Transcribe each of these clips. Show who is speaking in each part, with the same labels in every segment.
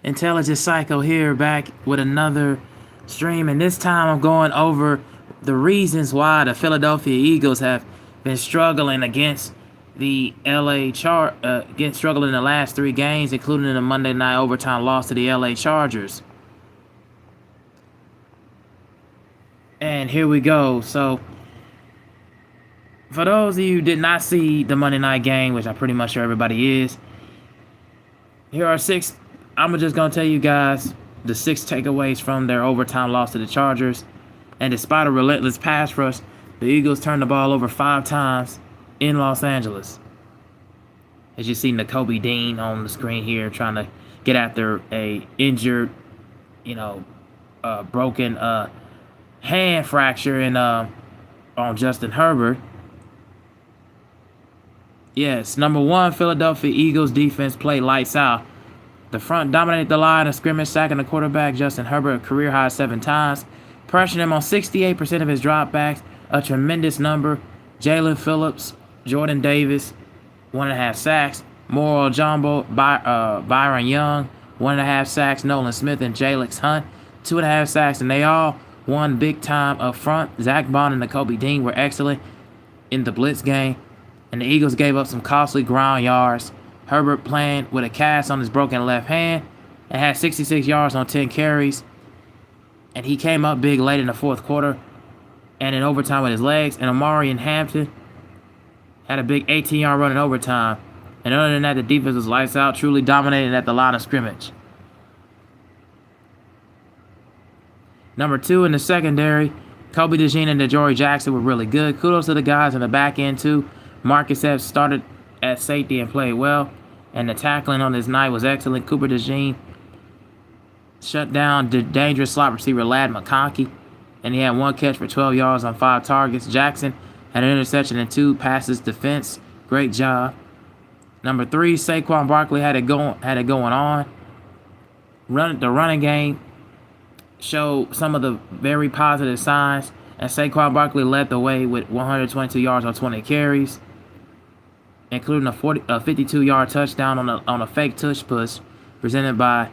Speaker 1: Intelligent Psycho here, back with another stream, and this time I'm going over the reasons why the Philadelphia Eagles have been struggling against the struggling in the last 3 games, including in the Monday night overtime loss to the LA Chargers. And here we go. So, for those of you who did not see the Monday night game, which I'm pretty much sure everybody is, here are 6. I'm just going to tell you guys the 6 takeaways from their overtime loss to the Chargers. And despite a relentless pass rush, the Eagles turned the ball over 5 times in Los Angeles. As you see Nakobe Dean on the screen here trying to get after a injured, broken hand fracture on Justin Herbert. Yes, number 1, Philadelphia Eagles defense played lights out. The front dominated the line of scrimmage, sacking the quarterback, Justin Herbert, a career-high 7 times. Pressuring him on 68% of his dropbacks, a tremendous number. Jalen Phillips, Jordan Davis, 1.5 sacks. Morrell Jumbo, Byron Young, 1.5 sacks. Nolan Smith and Jalex Hunt, 2.5 sacks. And they all won big time up front. Zach Bond and Nakobe Dean were excellent in the blitz game. And the Eagles gave up some costly ground yards. Herbert playing with a cast on his broken left hand and had 66 yards on 10 carries. And he came up big late in the 4th quarter and in overtime with his legs. And Omarion Hampton had a big 18-yard run in overtime. And other than that, the defense was lights out, truly dominating at the line of scrimmage. Number 2 in the secondary, Kobe DeJean and DeJory Jackson were really good. Kudos to the guys in the back end, too. Marcus Epps started at safety and played well. And the tackling on this night was excellent. Cooper DeJean shut down the dangerous slot receiver Ladd McConkey, and he had 1 catch for 12 yards on 5 targets. Jackson had an interception and 2 passes defense. Great job. Number 3, Saquon Barkley had it going on. The running game showed some of the very positive signs, and Saquon Barkley led the way with 122 yards on 20 carries, including a 52-yard touchdown on a fake tush push presented by.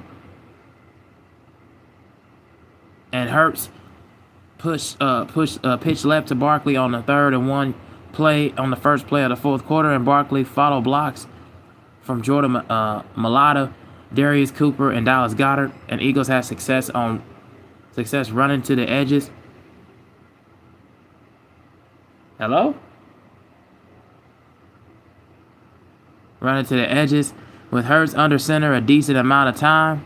Speaker 1: And Hurts pitch left to Barkley on the 3rd and 1 play on the first play of the 4th quarter, and Barkley followed blocks from Jordan Mailata, Darius Cooper, and Dallas Goedert. And Eagles had success running to the edges. Hello? Running to the edges with Hurts under center a decent amount of time.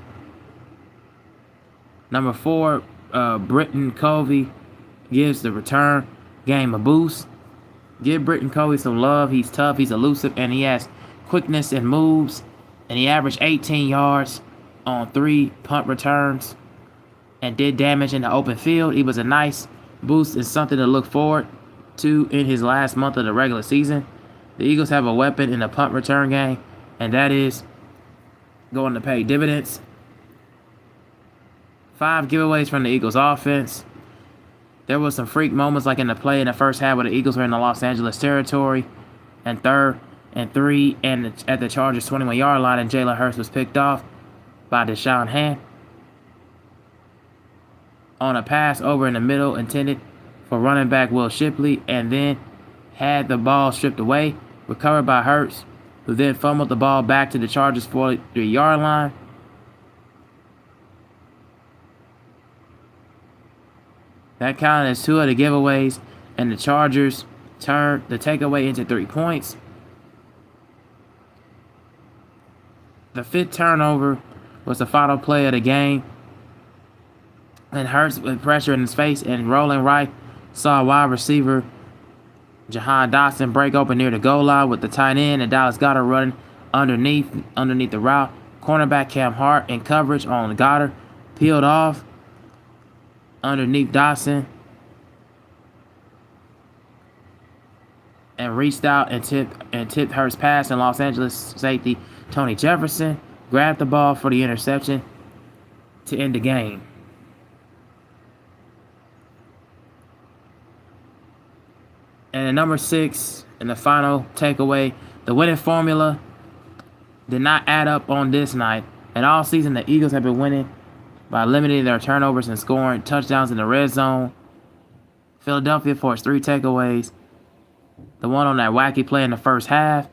Speaker 1: Number 4, Britton Covey gives the return game a boost. Give Britton Covey some love. He's tough, he's elusive, and he has quickness and moves. And he averaged 18 yards on 3 punt returns and did damage in the open field. He was a nice boost and something to look forward to in his last month of the regular season. The Eagles have a weapon in the punt return game, and that is going to pay dividends. 5 giveaways from the Eagles offense. There was some freak moments like in the play in the first half where the Eagles were in the Los Angeles territory and 3rd and 3 and at the Chargers 21-yard line, and Jalen Hurts was picked off by Deshaun Hand on a pass over in the middle intended for running back Will Shipley, and then had the ball stripped away, recovered by Hurts, who then fumbled the ball back to the Chargers 43-yard line. That counted as 2 of the giveaways, and the Chargers turned the takeaway into 3 points. The 5th turnover was the final play of the game, and Hurts with pressure in his face and rolling right saw wide receiver Jahan Dotson break open near the goal line with the tight end, and Dallas Goedert running underneath the route. Cornerback Cam Hart in coverage on Goddard peeled off underneath Dotson and reached out and tipped Hurts' pass, and Los Angeles safety Tony Jefferson grabbed the ball for the interception to end the game. And at number 6, in the final takeaway, the winning formula did not add up on this night. And all season, the Eagles have been winning by limiting their turnovers and scoring touchdowns in the red zone. Philadelphia forced 3 takeaways. The one on that wacky play in the first half,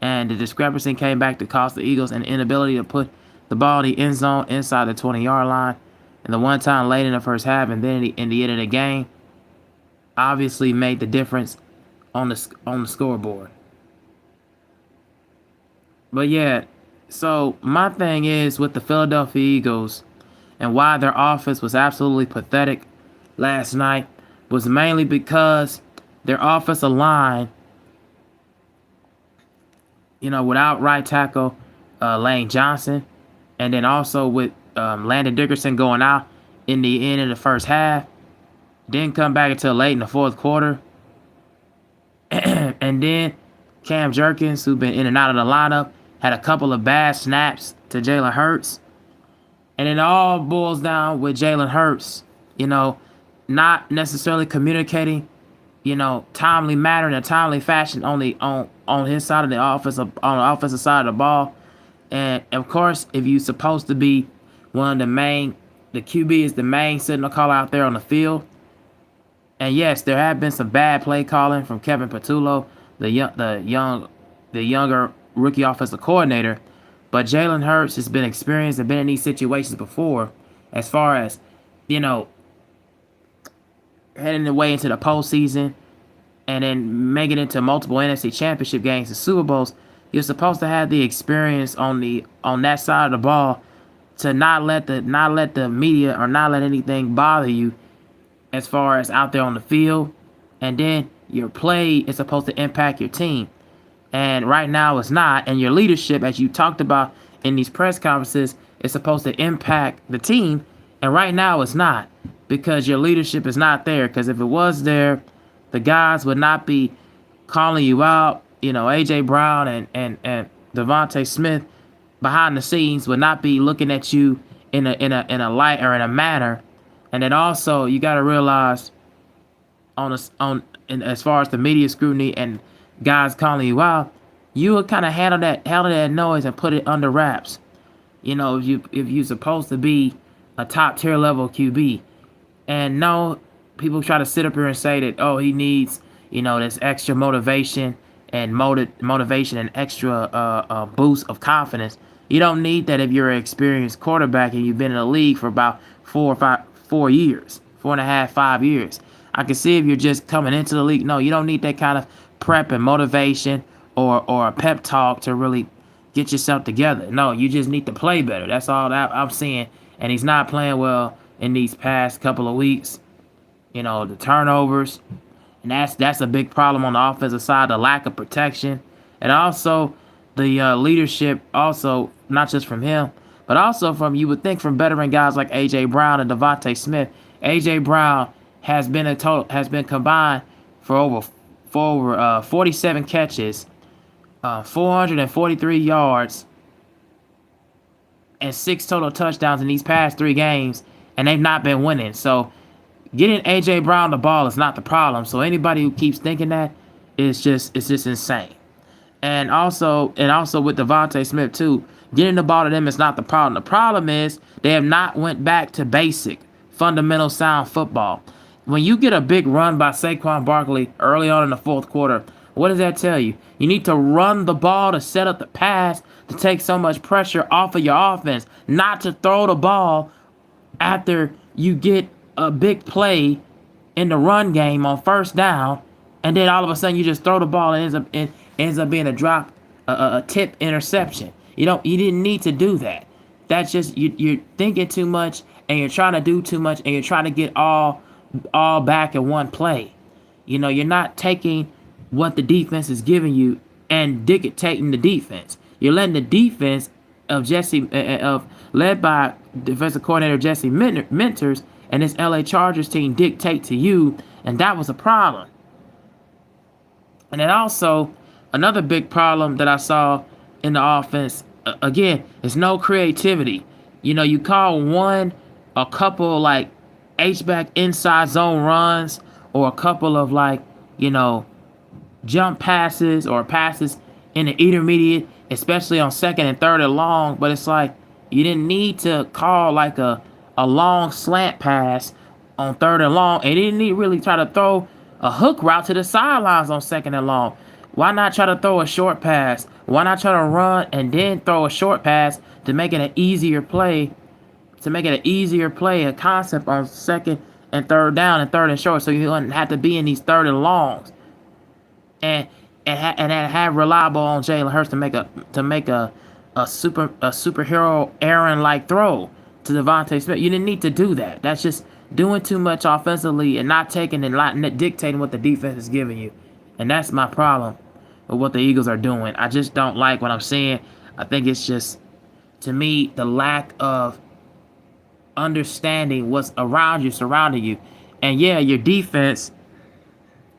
Speaker 1: and the discrepancy came back to cost the Eagles an inability to put the ball in the end zone inside the 20-yard line. And the one time late in the first half and then in the end of the game obviously made the difference on the scoreboard. But yeah, so my thing is with the Philadelphia Eagles and why their offense was absolutely pathetic last night was mainly because their offensive line, without right tackle Lane Johnson, and then also with Landon Dickerson going out in the end of the first half, didn't come back until late in the fourth quarter. And then Cam Jerkins, who's been in and out of the lineup, had a couple of bad snaps to Jalen Hurts. And it all boils down with Jalen Hurts, not necessarily communicating, timely manner in a timely fashion on his side of the offensive side of the ball. And of course, if you're supposed to be one of the QB is the main signal caller out there on the field. And yes, there have been some bad play calling from Kevin Patullo, the younger rookie offensive coordinator. But Jalen Hurts has been experienced and been in these situations before, as far as, heading the way into the postseason and then making it into multiple NFC championship games and Super Bowls. You're supposed to have the experience on that side of the ball to not let the media or not let anything bother you as far as out there on the field. And then your play is supposed to impact your team. And right now it's not. And your leadership, as you talked about in these press conferences, is supposed to impact the team. And right now it's not, because your leadership is not there. Because if it was there, the guys would not be calling you out. A.J. Brown and Devontae Smith behind the scenes would not be looking at you in a light or in a manner. And then also you got to realize as far as the media scrutiny and guys calling you out, you would kind of handle that noise and put it under wraps. If you're supposed to be a top tier level QB, and no, people try to sit up here and say that he needs this extra motivation and motivation and extra boost of confidence. You don't need that if you're an experienced quarterback and you've been in the league for about 4 years, 4.5, 5 years. I can see if you're just coming into the league. No, you don't need that kind of prep and motivation or a pep talk to really get yourself together. No, you just need to play better. That's all that I'm seeing. And he's not playing well in these past couple of weeks. The turnovers. And that's a big problem on the offensive side, the lack of protection. And also the leadership, also not just from him, but also you would think from veteran guys like A.J. Brown and Devontae Smith. A.J. Brown has been combined for over 47 catches, 443 yards, and 6 total touchdowns in these past 3 games, and they've not been winning. So getting A.J. Brown the ball is not the problem. So anybody who keeps thinking that it's just insane. And also with Devontae Smith too, getting the ball to them is not the problem. The problem is they have not went back to basic, fundamental, sound football. When you get a big run by Saquon Barkley early on in the fourth quarter, what does that tell you? You need to run the ball to set up the pass to take so much pressure off of your offense, not to throw the ball after you get a big play in the run game on first down, and then all of a sudden you just throw the ball and it ends up being a tip interception. You didn't need to do that. That's just you're thinking too much and you're trying to do too much and you're trying to get all back in one play. You're not taking what the defense is giving you and dictating the defense. You're letting the defense led by defensive coordinator Jesse Mentors and this LA Chargers team dictate to you, and that was a problem. And then also another big problem that I saw in the offense, again, is no creativity. You call a couple like H-back inside zone runs or a couple of jump passes or passes in the intermediate, especially on second and third and long. But it's like, You didn't need to call like a long slant pass on 3rd and long, and you didn't need to really try to throw a hook route to the sidelines on 2nd and long. Why not try to throw a short pass? Why not try to run and then throw a short pass to make it an easier play? To make it an easier play, a concept on 2nd and 3rd down and 3rd and short, so you wouldn't have to be in these 3rd and longs, and have reliable on Jalen Hurts to make a superhero Aaron like throw to Devontae Smith. You didn't need to do that. That's just doing too much offensively and not taking and not dictating what the defense is giving you, and that's my problem with what the Eagles are doing. I just don't like what I'm seeing. I think it's just, to me, the lack of understanding what's around you, surrounding you. And yeah, your defense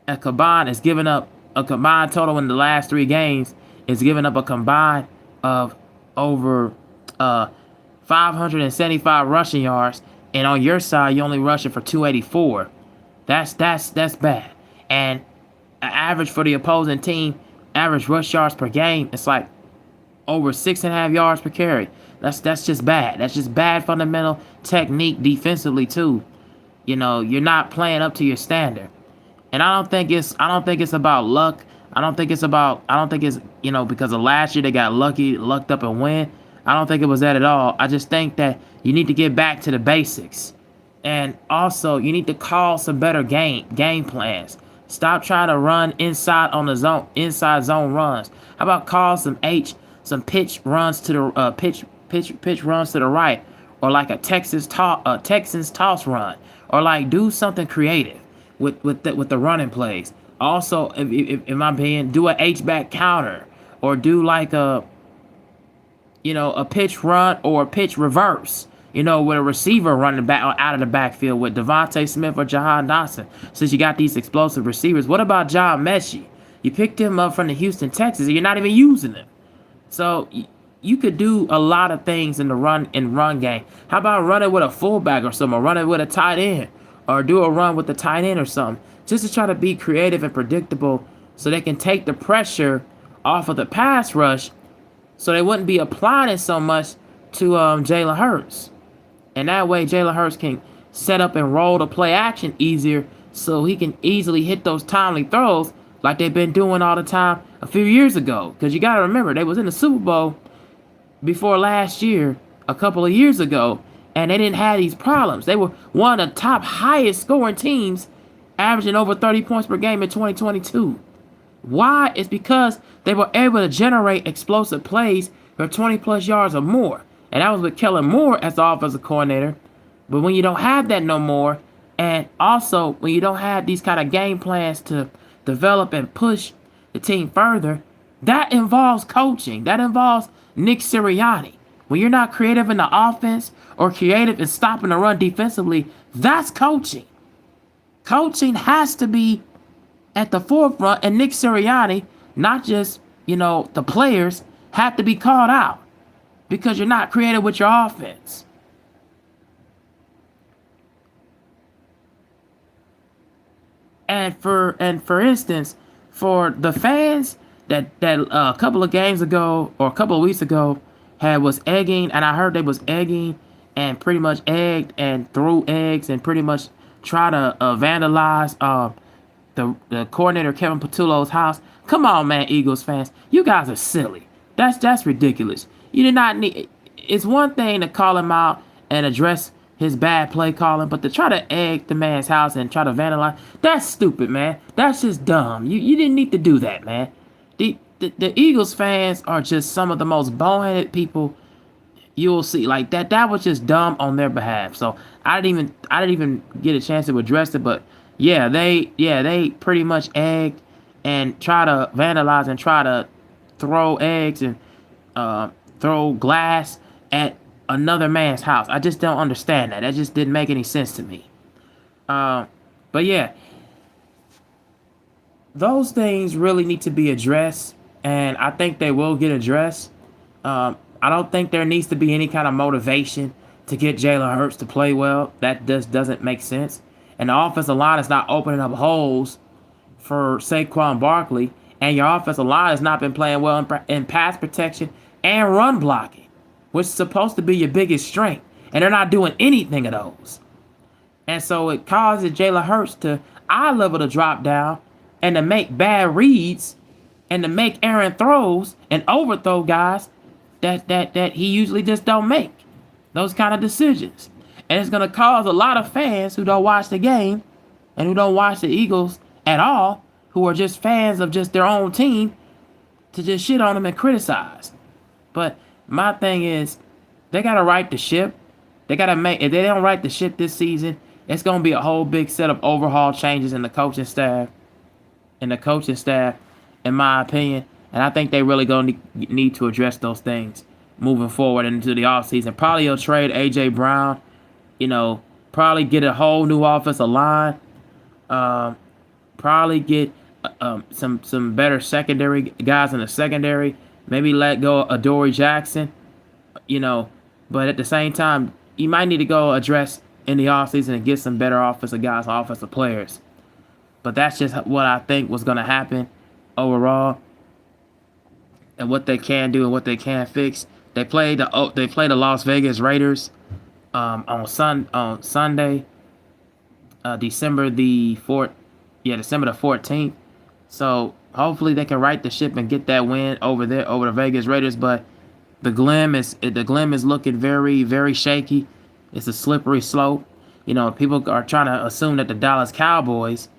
Speaker 1: at combined is giving up a combined total in the last 3 games is giving up a combined of over 575 rushing yards, and on your side you only rushing for 284. That's bad. And average for the opposing team, average rush yards per game, it's like over 6.5 yards per carry. That's just bad. That's just bad fundamental technique defensively too. You're not playing up to your standard. And I don't think it's about luck. I don't think it's because of last year they got lucked up and win. I don't think it was that at all. I just think that you need to get back to the basics. And also you need to call some better game plans. Stop trying to run inside zone runs. How about call some pitch runs to the pitch runs to the right, or like a Texans toss run, or like do something creative with the running plays. Also, if in my opinion, do a H-back counter, or do like a pitch run or a pitch reverse, with a receiver running back out of the backfield with Devontae Smith or Jahan Dotson. Since you got these explosive receivers, what about John Mechie? You picked him up from the Houston Texans, and you're not even using him. So you could do a lot of things in the run game. How about running with a fullback or something, or running with a tight end, or do a run with the tight end or something, just to try to be creative and predictable, so they can take the pressure off of the pass rush, so they wouldn't be applying it so much to Jalen Hurts. And that way Jalen Hurts can set up and roll the play action easier, so he can easily hit those timely throws like they've been doing all the time a few years ago. Because you got to remember, they was in the Super Bowl before last year, a couple of years ago, and they didn't have these problems. They were one of the top highest scoring teams, averaging over 30 points per game in 2022. Why? It's because they were able to generate explosive plays for 20-plus yards or more. And that was with Kellen Moore as the offensive coordinator. But when you don't have that no more, and also when you don't have these kind of game plans to develop and push the team further, that involves coaching. That involves Nick Sirianni. When you're not creative in the offense or creative in stopping the run defensively, that's coaching. Coaching has to be at the forefront, and Nick Sirianni, not just, the players, have to be called out because you're not creative with your offense. And for instance, for the fans that a couple of games ago or a couple of weeks ago was egging, and I heard they was egging and pretty much egged and threw eggs and pretty much try to vandalize the coordinator Kevin Patullo's house. Come on, man, Eagles fans, you guys are silly. That's ridiculous. You did not need. It's one thing to call him out and address his bad play calling, but to try to egg the man's house and try to vandalize, that's stupid, man. That's just dumb. You didn't need to do that, man. The Eagles fans are just some of the most boneheaded people you'll see. Like that was just dumb on their behalf. So I didn't even get a chance to address it, but they pretty much egged and try to vandalize and try to throw eggs and throw glass at another man's house. I just don't understand that. That just didn't make any sense to me. But yeah, those things really need to be addressed, and I think they will get addressed. I don't think there needs to be any kind of motivation to get Jalen Hurts to play well. That just doesn't make sense. And the offensive line is not opening up holes for Saquon Barkley, and your offensive line has not been playing well in pass protection and run blocking. which is supposed to be your biggest strength, and they're not doing anything of those. And so it causes Jalen Hurts to eye level to drop down and to make bad reads and to make errant throws and overthrow guys that he usually just don't make those kind of decisions. And it's going to cause a lot of fans who don't watch the game and who don't watch the Eagles at all, who are just fans of just their own team, to just shit on them and criticize. But my thing is, they got to right the ship. They got to make, if they don't right the ship this season, it's going to be a whole big set of overhaul changes in the coaching staff. In my opinion. And I think they really going to need to address those things moving forward into the offseason. Probably you'll trade A.J. Brown. Probably get a whole new offensive line. Probably get some better secondary guys in the secondary. Maybe let go of Adoree Jackson. But at the same time, you might need to go address in the offseason and get some better offensive guys, offensive players. But that's just what I think was going to happen overall, and what they can do and what they can fix. They played the Las Vegas Raiders on Sunday, December the 14th. So hopefully they can right the ship and get that win over the Vegas Raiders. But the Glim is looking very, very shaky. It's a slippery slope. People are trying to assume that the Dallas Cowboys,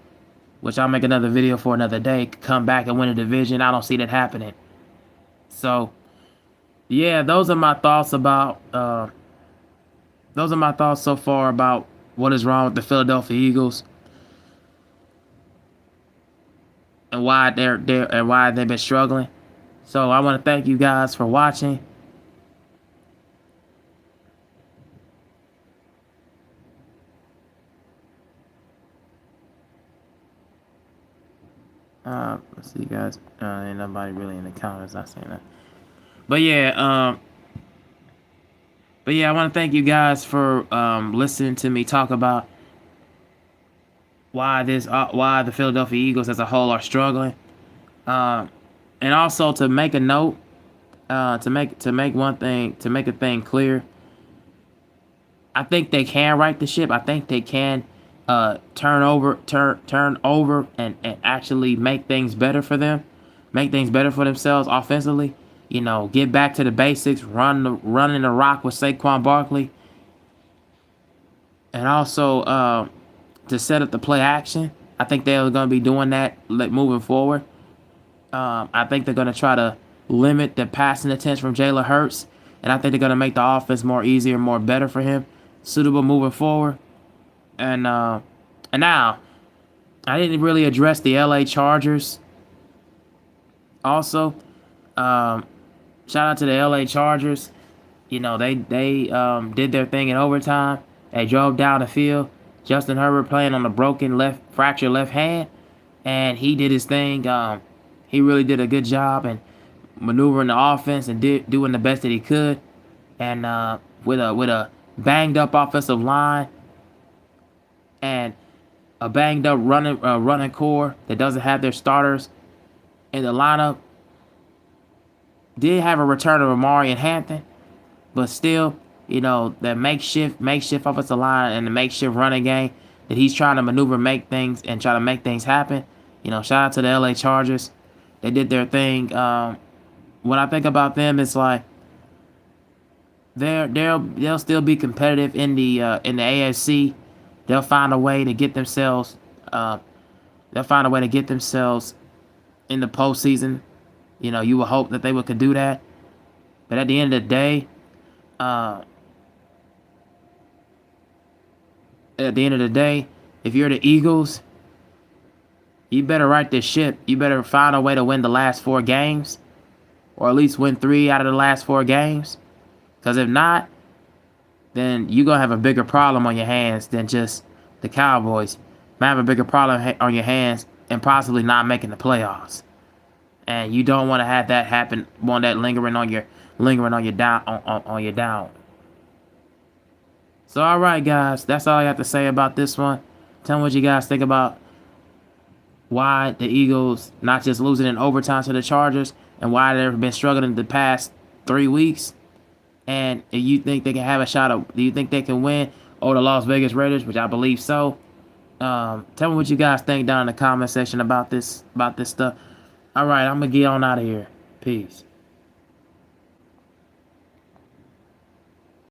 Speaker 1: which I'll make another video for another day, could come back and win a division. I don't see that happening. So, yeah, those are my thoughts so far about what is wrong with the Philadelphia Eagles and why they've been struggling. So I want to thank you guys for watching. Let's see, guys. Ain't nobody really in the comments not saying that. But yeah, I want to thank you guys for listening to me talk about why the Philadelphia Eagles as a whole are struggling, and also to make a note, to make a thing clear. I think they can right the ship. I think they can turn over and actually make things better for them, make things better for themselves offensively. Get back to the basics, running the rock with Saquon Barkley, and also to set up the play action. I think they're going to be doing that moving forward. I think they're going to try to limit the passing attempts from Jalen Hurts, and I think they're going to make the offense more easier, more better for him, suitable moving forward. And now, I didn't really address the LA Chargers. Also, shout out to the LA Chargers. They did their thing in overtime. They drove down the field. Justin Herbert playing on the fractured left hand, and he did his thing. He really did a good job in maneuvering the offense and doing the best that he could. And with a banged up offensive line and a banged up running core that doesn't have their starters in the lineup, did have a return of Amari and Hampton, but still, that makeshift offensive line and the makeshift running game that he's trying to maneuver, try to make things happen. Shout out to the LA Chargers. They did their thing. When I think about them, it's like they'll still be competitive in the AFC. They'll find a way to get themselves. They'll find a way to get themselves in the postseason. You would hope that they could do that. But at the end of the day, if you're the Eagles, you better right this ship. You better find a way to win the last 4 games, or at least win 3 out of the last 4 games. Because if not, then you're going to have a bigger problem on your hands than just the Cowboys. You might have a bigger problem on your hands and possibly not making the playoffs. And you don't want to have that happen, want that lingering on your down. So, all right, guys, that's all I have to say about this one. Tell me what you guys think about why the Eagles not just losing in overtime to the Chargers and why they've been struggling the past 3 weeks. And if you think they can have a shot of, do you think they can win over the Las Vegas Raiders, which I believe so? Tell me what you guys think down in the comment section about this stuff. All right, I'm gonna get on out of here. Peace.